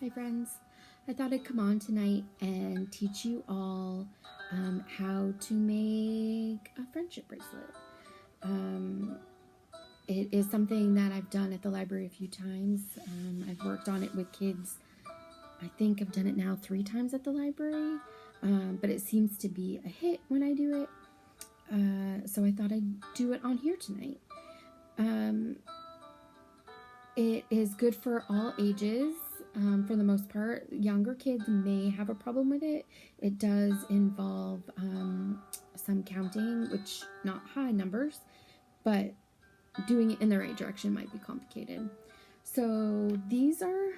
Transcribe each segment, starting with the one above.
Hi friends, I thought I'd come on tonight and teach you all how to make a friendship bracelet. It is something that I've done at the library a few times. I've worked on it with kids. I think I've done it now 3 times at the library, but it seems to be a hit when I do it. So I thought I'd do it on here tonight. It is good for all ages. For the most part, younger kids may have a problem with it. It does involve some counting, which not high numbers, but doing it in the right direction might be complicated. So these are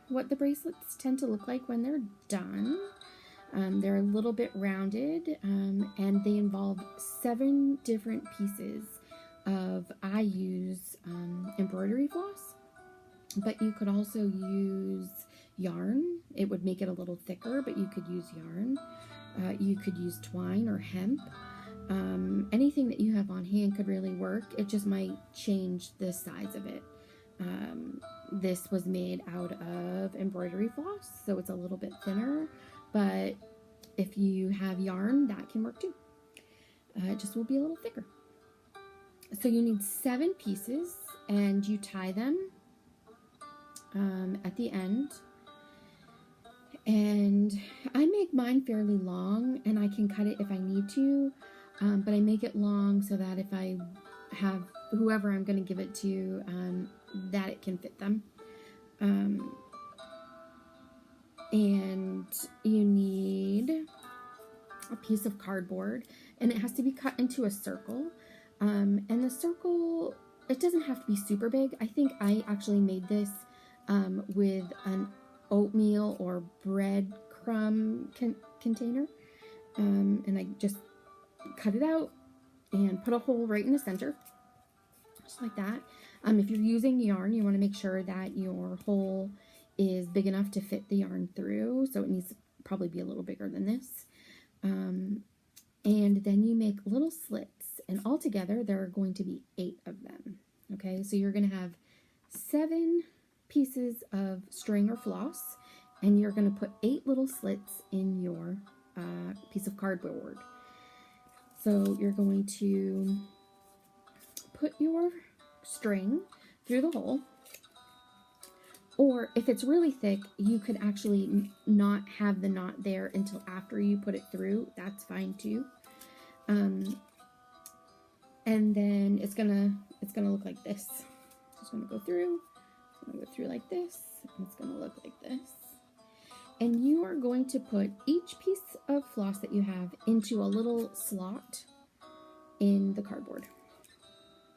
what the bracelets tend to look like when they're done. They're a little bit rounded, and they involve 7 different pieces of, I use embroidery floss. But you could also use yarn. It would make it a little thicker, but you could use yarn. You could use twine or hemp. Anything that you have on hand could really work. It just might change the size of it. This was made out of embroidery floss, so it's a little bit thinner, but if you have yarn, that can work too. It just will be a little thicker. So you need 7 pieces, and you tie them at the end, and I make mine fairly long, and I can cut it if I need to, but I make it long so that if I have whoever I'm going to give it to, that it can fit them. And you need a piece of cardboard, and it has to be cut into a circle, and the circle, it doesn't have to be super big. I think I actually made this with an oatmeal or bread crumb container, and I just cut it out and put a hole right in the center, just like that. If you're using yarn, you want to make sure that your hole is big enough to fit the yarn through, so it needs to probably be a little bigger than this. And then you make little slits, and altogether there are going to be 8 of them. Okay, so you're going to have 7 pieces of string or floss, and you're going to put 8 little slits in your piece of cardboard. So you're going to put your string through the hole, or if it's really thick, you could actually not have the knot there until after you put it through. That's fine too. And then it's gonna look like this. It's gonna go through. It's going to go through like this, and it's going to look like this. And you are going to put each piece of floss that you have into a little slot in the cardboard.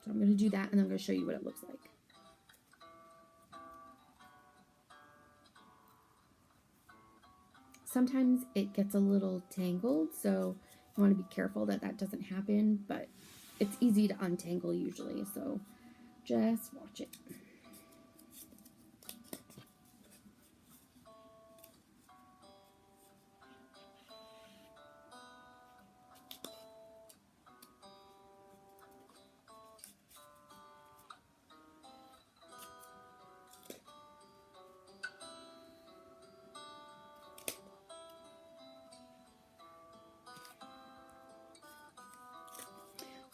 So I'm going to do that, and I'm going to show you what it looks like. Sometimes it gets a little tangled, so you want to be careful that that doesn't happen, but it's easy to untangle usually, so just watch it.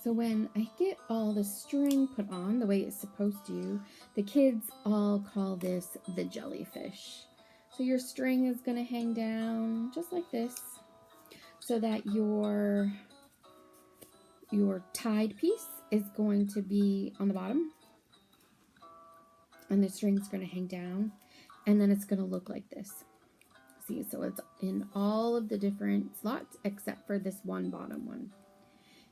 So when I get all the string put on the way it's supposed to, the kids all call this the jellyfish. So your string is going to hang down just like this, so that your tied piece is going to be on the bottom, and the string's going to hang down, and then it's going to look like this. See, so it's in all of the different slots except for this one bottom one.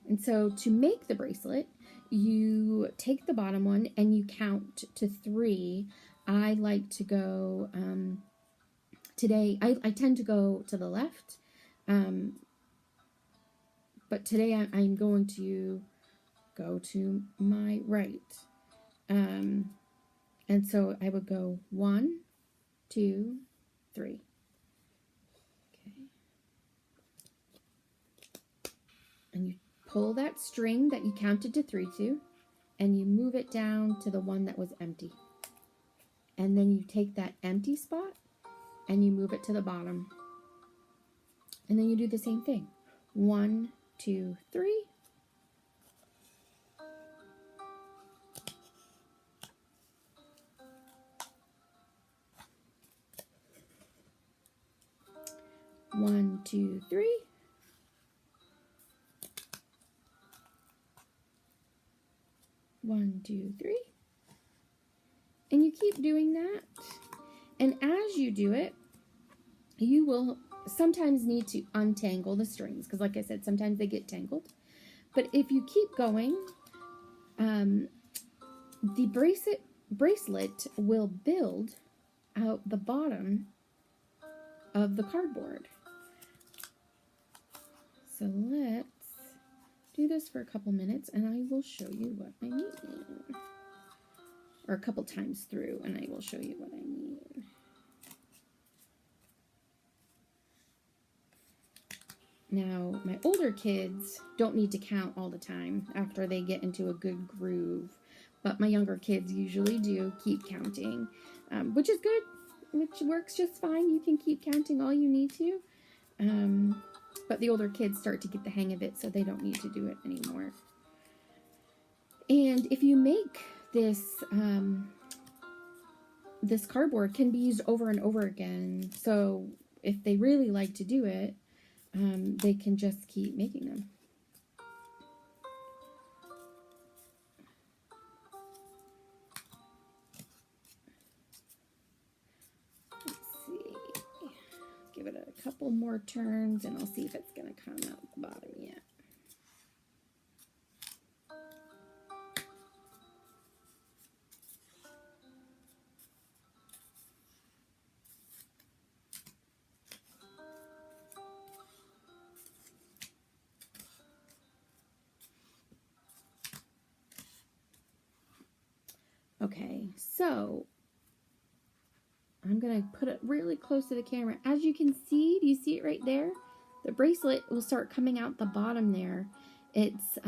And so to make the bracelet, you take the bottom one and you count to 3. I like to go, today, I tend to go to the left, but today I'm going to go to my right. And so I would go 1, 2, 3. Okay. And you pull that string that you counted to 3 to, and you move it down to the one that was empty. And then you take that empty spot and you move it to the bottom. And then you do the same thing. 1, 2, 3. One, two, three. One, two, three. And you keep doing that. And as you do it, you will sometimes need to untangle the strings, because like I said, sometimes they get tangled. But if you keep going, the bracelet will build out the bottom of the cardboard. So let's do this for a couple minutes and I will show you what I mean. Or a couple times through and I will show you what I mean. Now, my older kids don't need to count all the time after they get into a good groove. But my younger kids usually do keep counting, which is good, which works just fine. You can keep counting all you need to. But the older kids start to get the hang of it, so they don't need to do it anymore. And if you make this, this cardboard can be used over and over again. So if they really like to do it, they can just keep making them. Let's see. Give it a couple more turns and I'll see if it's going to come out the bottom yet. Okay, so I'm going to put it really close to the camera. As you can see, do you see it right there? The bracelet will start coming out the bottom there. It's,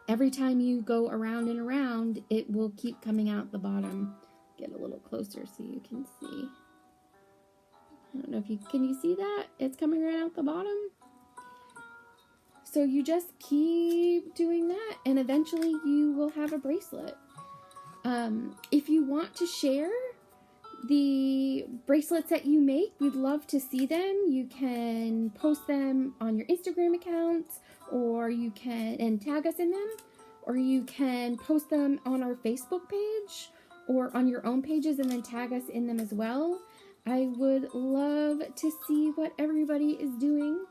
every time you go around and around, it will keep coming out the bottom. Get a little closer so you can see. I don't know if you, can you see that? It's coming right out the bottom. So you just keep doing that and eventually you will have a bracelet. If you want to share the bracelets that you make, we'd love to see them. You can post them on your Instagram accounts, or you can, and tag us in them, or you can post them on our Facebook page or on your own pages and then tag us in them as well. I would love to see what everybody is doing.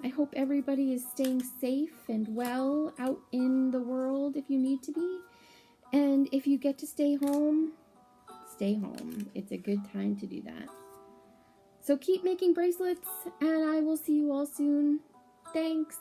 I hope everybody is staying safe and well out in the world if you need to be. And if you get to stay home, stay home. It's a good time to do that. So keep making bracelets, and I will see you all soon. Thanks.